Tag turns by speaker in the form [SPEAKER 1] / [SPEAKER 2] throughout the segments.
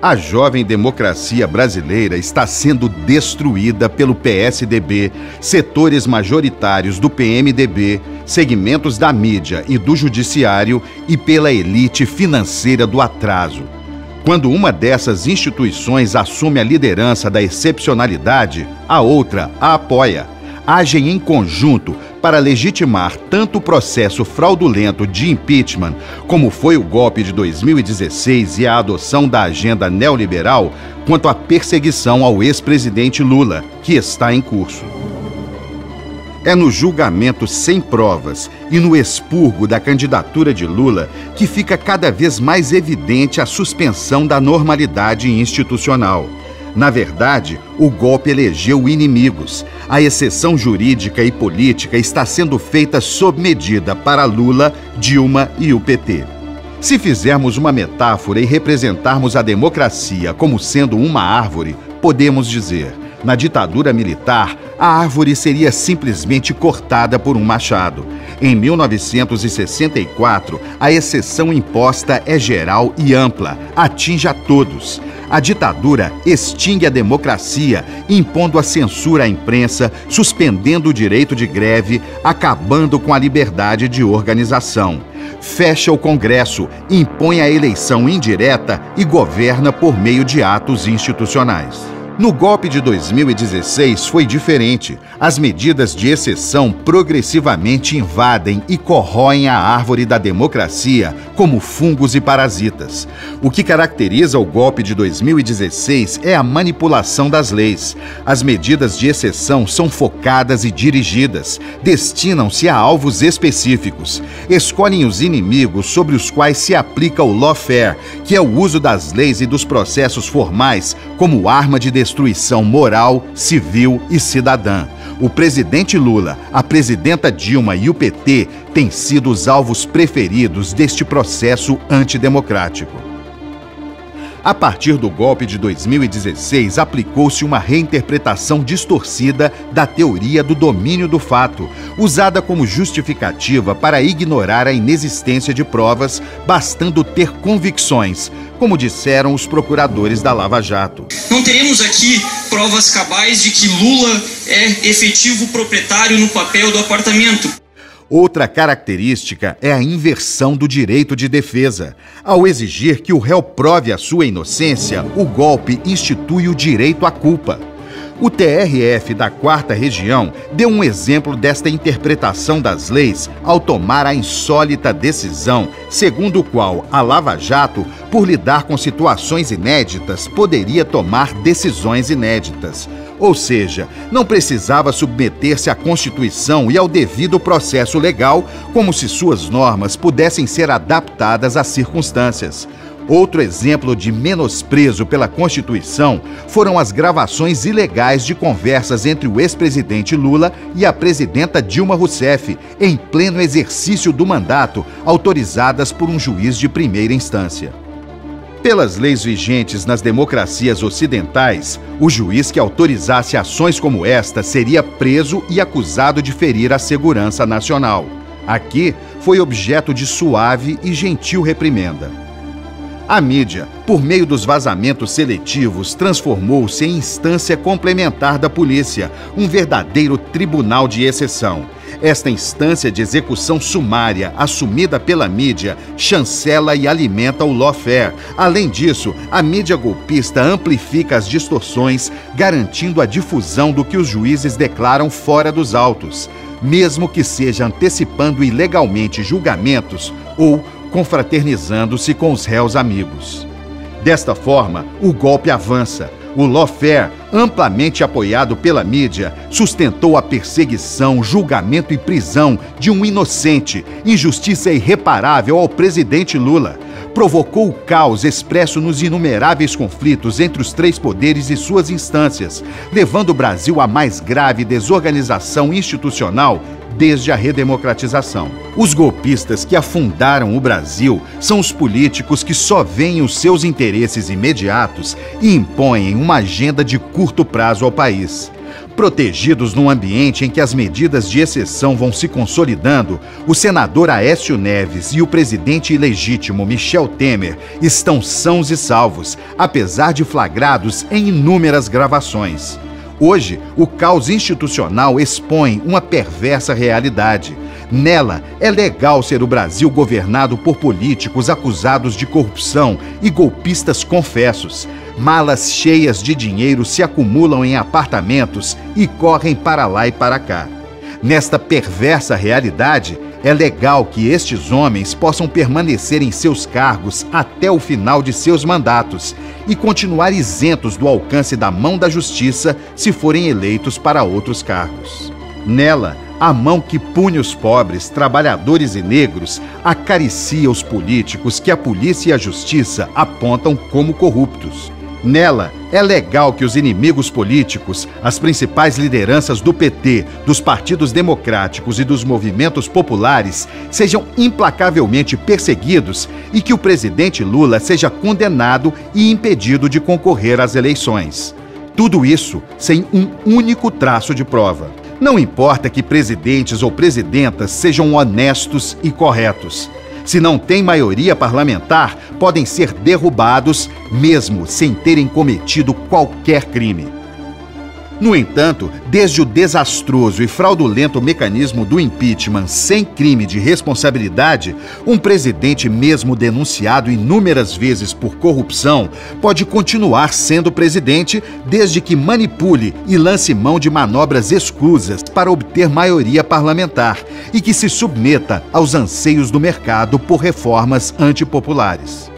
[SPEAKER 1] A jovem democracia brasileira está sendo destruída pelo PSDB, setores majoritários do PMDB, segmentos da mídia e do judiciário e pela elite financeira do atraso. Quando uma dessas instituições assume a liderança da excepcionalidade, a outra a apoia. Agem em conjunto para legitimar tanto o processo fraudulento de impeachment, como foi o golpe de 2016 e a adoção da agenda neoliberal, quanto a perseguição ao ex-presidente Lula, que está em curso. É no julgamento sem provas e no expurgo da candidatura de Lula que fica cada vez mais evidente a suspensão da normalidade institucional. Na verdade, o golpe elegeu inimigos. A exceção jurídica e política está sendo feita sob medida para Lula, Dilma e o PT. Se fizermos uma metáfora e representarmos a democracia como sendo uma árvore, podemos dizer: na ditadura militar, a árvore seria simplesmente cortada por um machado. Em 1964, a exceção imposta é geral e ampla, atinge a todos. A ditadura extingue a democracia, impondo a censura à imprensa, suspendendo o direito de greve, acabando com a liberdade de organização. Fecha o Congresso, impõe a eleição indireta e governa por meio de atos institucionais. No golpe de 2016 foi diferente. As medidas de exceção progressivamente invadem e corroem a árvore da democracia como fungos e parasitas. O que caracteriza o golpe de 2016 é a manipulação das leis. As medidas de exceção são focadas e dirigidas, destinam-se a alvos específicos, escolhem os inimigos sobre os quais se aplica o lawfare, que é o uso das leis e dos processos formais como arma de destruição moral, civil e cidadã. O presidente Lula, a presidenta Dilma e o PT têm sido os alvos preferidos deste processo antidemocrático. A partir do golpe de 2016, aplicou-se uma reinterpretação distorcida da teoria do domínio do fato, usada como justificativa para ignorar a inexistência de provas, bastando ter convicções, como disseram os procuradores da Lava Jato.
[SPEAKER 2] Não teremos aqui provas cabais de que Lula é efetivo proprietário no papel do apartamento.
[SPEAKER 1] Outra característica é a inversão do direito de defesa. Ao exigir que o réu prove a sua inocência, o golpe institui o direito à culpa. O TRF da 4ª Região deu um exemplo desta interpretação das leis ao tomar a insólita decisão, segundo o qual a Lava Jato, por lidar com situações inéditas, poderia tomar decisões inéditas. Ou seja, não precisava submeter-se à Constituição e ao devido processo legal, como se suas normas pudessem ser adaptadas às circunstâncias. Outro exemplo de menosprezo pela Constituição foram as gravações ilegais de conversas entre o ex-presidente Lula e a presidenta Dilma Rousseff, em pleno exercício do mandato, autorizadas por um juiz de primeira instância. Pelas leis vigentes nas democracias ocidentais, o juiz que autorizasse ações como esta seria preso e acusado de ferir a segurança nacional. Aqui, foi objeto de suave e gentil reprimenda. A mídia, por meio dos vazamentos seletivos, transformou-se em instância complementar da polícia, um verdadeiro tribunal de exceção. Esta instância de execução sumária, assumida pela mídia, chancela e alimenta o lawfare. Além disso, a mídia golpista amplifica as distorções, garantindo a difusão do que os juízes declaram fora dos autos, mesmo que seja antecipando ilegalmente julgamentos ou confraternizando-se com os réus amigos. Desta forma, o golpe avança. O lawfare, amplamente apoiado pela mídia, sustentou a perseguição, julgamento e prisão de um inocente, injustiça irreparável ao presidente Lula. Provocou o caos expresso nos inumeráveis conflitos entre os três poderes e suas instâncias, levando o Brasil à mais grave desorganização institucional desde a redemocratização. Os golpistas que afundaram o Brasil são os políticos que só veem os seus interesses imediatos e impõem uma agenda de curto prazo ao país. Protegidos num ambiente em que as medidas de exceção vão se consolidando, o senador Aécio Neves e o presidente ilegítimo Michel Temer estão sãos e salvos, apesar de flagrados em inúmeras gravações. Hoje, o caos institucional expõe uma perversa realidade. Nela, é legal ser o Brasil governado por políticos acusados de corrupção e golpistas confessos. Malas cheias de dinheiro se acumulam em apartamentos e correm para lá e para cá. Nesta perversa realidade, é legal que estes homens possam permanecer em seus cargos até o final de seus mandatos e continuar isentos do alcance da mão da justiça se forem eleitos para outros cargos. Nela, a mão que pune os pobres, trabalhadores e negros acaricia os políticos que a polícia e a justiça apontam como corruptos. Nela, é legal que os inimigos políticos, as principais lideranças do PT, dos partidos democráticos e dos movimentos populares sejam implacavelmente perseguidos e que o presidente Lula seja condenado e impedido de concorrer às eleições. Tudo isso sem um único traço de prova. Não importa que presidentes ou presidentas sejam honestos e corretos. Se não tem maioria parlamentar, podem ser derrubados, mesmo sem terem cometido qualquer crime. No entanto, desde o desastroso e fraudulento mecanismo do impeachment sem crime de responsabilidade, um presidente mesmo denunciado inúmeras vezes por corrupção pode continuar sendo presidente desde que manipule e lance mão de manobras escusas para obter maioria parlamentar e que se submeta aos anseios do mercado por reformas antipopulares.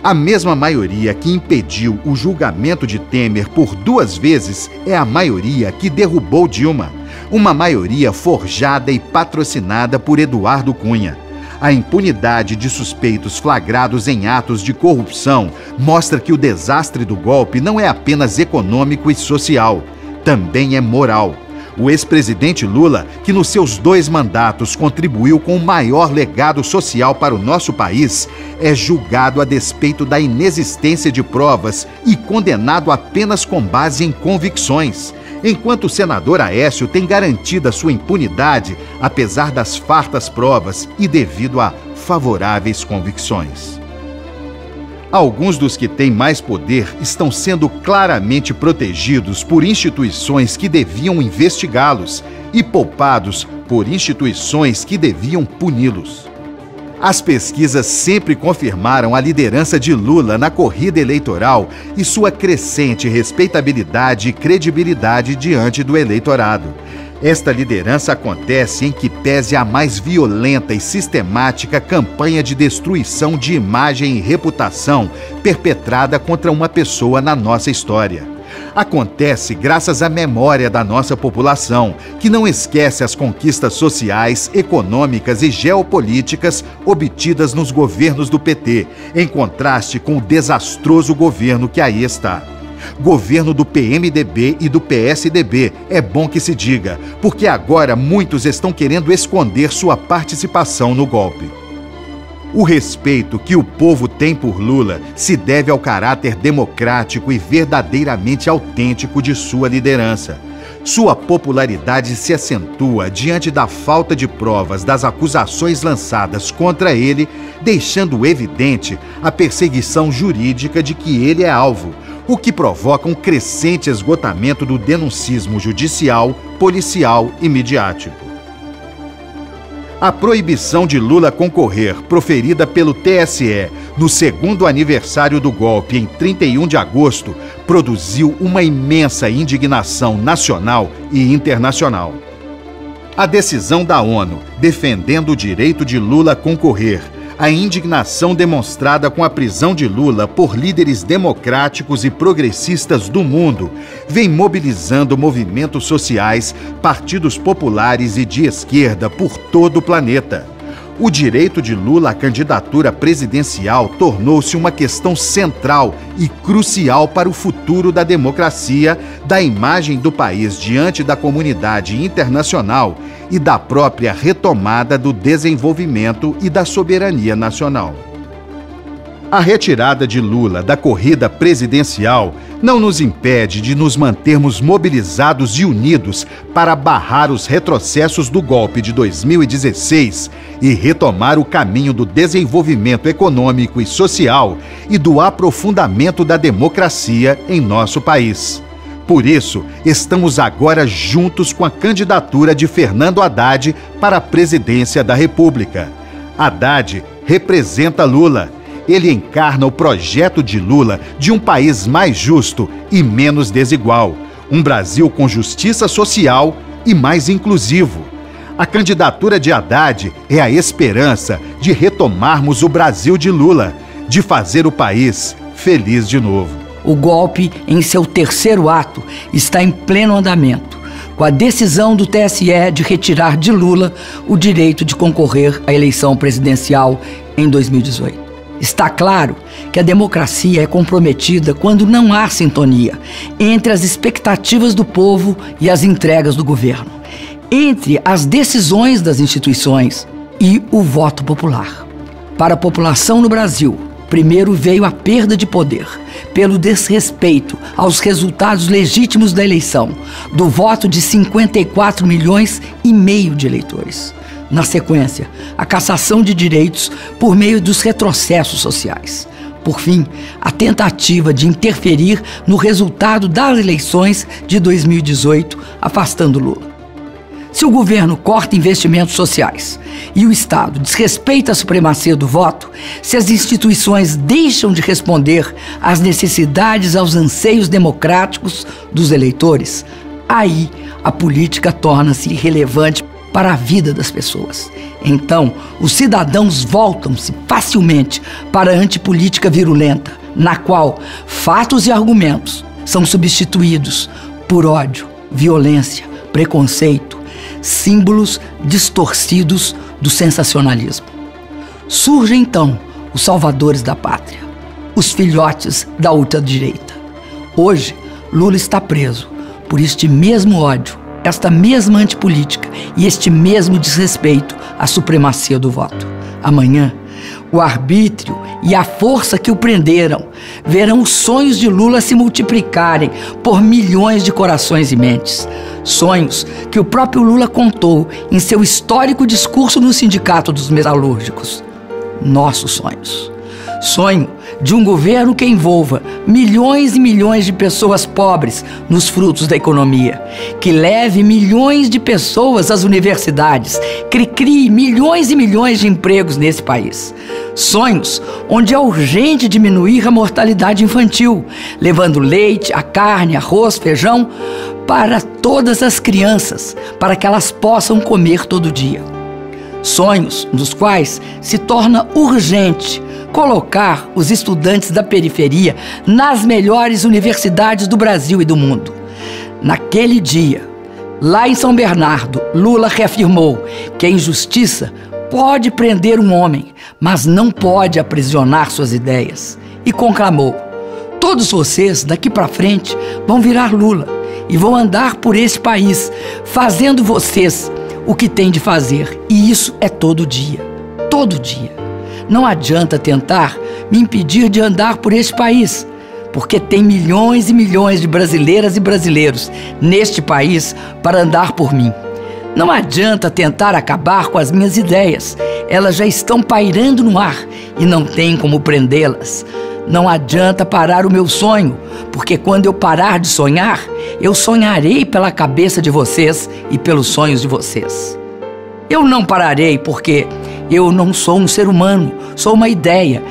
[SPEAKER 1] A mesma maioria que impediu o julgamento de Temer por 2 vezes é a maioria que derrubou Dilma. Uma maioria forjada e patrocinada por Eduardo Cunha. A impunidade de suspeitos flagrados em atos de corrupção mostra que o desastre do golpe não é apenas econômico e social, também é moral. O ex-presidente Lula, que nos seus 2 mandatos contribuiu com o maior legado social para o nosso país, é julgado a despeito da inexistência de provas e condenado apenas com base em convicções, enquanto o senador Aécio tem garantida sua impunidade, apesar das fartas provas e devido a favoráveis convicções. Alguns dos que têm mais poder estão sendo claramente protegidos por instituições que deviam investigá-los e poupados por instituições que deviam puni-los. As pesquisas sempre confirmaram a liderança de Lula na corrida eleitoral e sua crescente respeitabilidade e credibilidade diante do eleitorado. Esta liderança acontece em que pese a mais violenta e sistemática campanha de destruição de imagem e reputação perpetrada contra uma pessoa na nossa história. Acontece graças à memória da nossa população, que não esquece as conquistas sociais, econômicas e geopolíticas obtidas nos governos do PT, em contraste com o desastroso governo que aí está. Governo do PMDB e do PSDB, é bom que se diga, porque agora muitos estão querendo esconder sua participação no golpe. O respeito que o povo tem por Lula se deve ao caráter democrático e verdadeiramente autêntico de sua liderança. Sua popularidade se acentua diante da falta de provas das acusações lançadas contra ele, deixando evidente a perseguição jurídica de que ele é alvo, o que provoca um crescente esgotamento do denuncismo judicial, policial e midiático. A proibição de Lula concorrer, proferida pelo TSE no 2º aniversário do golpe em 31 de agosto, produziu uma imensa indignação nacional e internacional. A decisão da ONU, defendendo o direito de Lula a concorrer, a indignação demonstrada com a prisão de Lula por líderes democráticos e progressistas do mundo vem mobilizando movimentos sociais, partidos populares e de esquerda por todo o planeta. O direito de Lula à candidatura presidencial tornou-se uma questão central e crucial para o futuro da democracia, da imagem do país diante da comunidade internacional e da própria retomada do desenvolvimento e da soberania nacional. A retirada de Lula da corrida presidencial não nos impede de nos mantermos mobilizados e unidos para barrar os retrocessos do golpe de 2016 e retomar o caminho do desenvolvimento econômico e social e do aprofundamento da democracia em nosso país. Por isso, estamos agora juntos com a candidatura de Fernando Haddad para a presidência da República. Haddad representa Lula. Ele encarna o projeto de Lula de um país mais justo e menos desigual, um Brasil com justiça social e mais inclusivo. A candidatura de Haddad é a esperança de retomarmos o Brasil de Lula, de fazer o país feliz de novo.
[SPEAKER 3] O golpe, em seu terceiro ato, está em pleno andamento, com a decisão do TSE de retirar de Lula o direito de concorrer à eleição presidencial em 2018. Está claro que a democracia é comprometida quando não há sintonia entre as expectativas do povo e as entregas do governo, entre as decisões das instituições e o voto popular. Para a população no Brasil, primeiro veio a perda de poder, pelo desrespeito aos resultados legítimos da eleição, do voto de 54,5 milhões de eleitores. Na sequência, a cassação de direitos por meio dos retrocessos sociais. Por fim, a tentativa de interferir no resultado das eleições de 2018, afastando Lula. Se o governo corta investimentos sociais e o Estado desrespeita a supremacia do voto, se as instituições deixam de responder às necessidades, aos anseios democráticos dos eleitores, aí a política torna-se irrelevante para a vida das pessoas. Então, os cidadãos voltam-se facilmente para a antipolítica virulenta, na qual fatos e argumentos são substituídos por ódio, violência, preconceito, símbolos distorcidos do sensacionalismo. Surgem então os salvadores da pátria, os filhotes da ultradireita. Hoje, Lula está preso por este mesmo ódio, esta mesma antipolítica e este mesmo desrespeito à supremacia do voto. Amanhã, o arbítrio e a força que o prenderam verão os sonhos de Lula se multiplicarem por milhões de corações e mentes. Sonhos que o próprio Lula contou em seu histórico discurso no Sindicato dos Metalúrgicos. Nossos sonhos. Sonho de um governo que envolva milhões e milhões de pessoas pobres nos frutos da economia, que leve milhões de pessoas às universidades, que crie milhões e milhões de empregos nesse país. Sonhos onde é urgente diminuir a mortalidade infantil, levando leite, a carne, arroz, feijão para todas as crianças, para que elas possam comer todo dia. Sonhos nos quais se torna urgente colocar os estudantes da periferia nas melhores universidades do Brasil e do mundo. Naquele dia, lá em São Bernardo, Lula reafirmou que a injustiça pode prender um homem, mas não pode aprisionar suas ideias. E conclamou: todos vocês, daqui para frente, vão virar Lula e vão andar por esse país, fazendo vocês o que têm de fazer. E isso é todo dia. Todo dia. Não adianta tentar me impedir de andar por este país, porque tem milhões e milhões de brasileiras e brasileiros neste país para andar por mim. Não adianta tentar acabar com as minhas ideias. Elas já estão pairando no ar e não tem como prendê-las. Não adianta parar o meu sonho, porque quando eu parar de sonhar, eu sonharei pela cabeça de vocês e pelos sonhos de vocês. Eu não pararei porque eu não sou um ser humano, sou uma ideia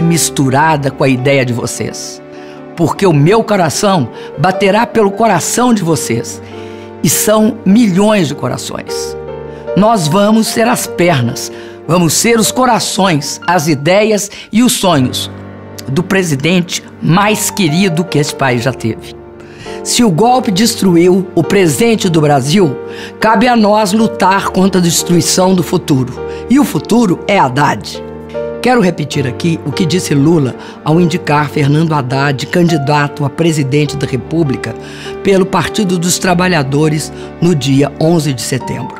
[SPEAKER 3] misturada com a ideia de vocês. Porque o meu coração baterá pelo coração de vocês, e são milhões de corações. Nós vamos ser as pernas, vamos ser os corações, as ideias e os sonhos do presidente mais querido que esse país já teve. Se o golpe destruiu o presente do Brasil, cabe a nós lutar contra a destruição do futuro. E o futuro é Haddad. Quero repetir aqui o que disse Lula ao indicar Fernando Haddad candidato a presidente da República pelo Partido dos Trabalhadores no dia 11 de setembro.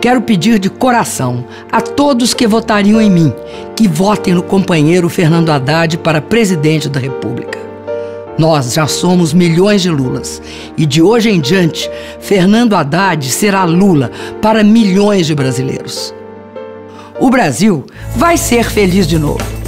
[SPEAKER 3] quero pedir de coração a todos que votariam em mim, que votem no companheiro Fernando Haddad para presidente da República. Nós já somos milhões de Lulas e de hoje em diante, Fernando Haddad será Lula para milhões de brasileiros. O Brasil vai ser feliz de novo.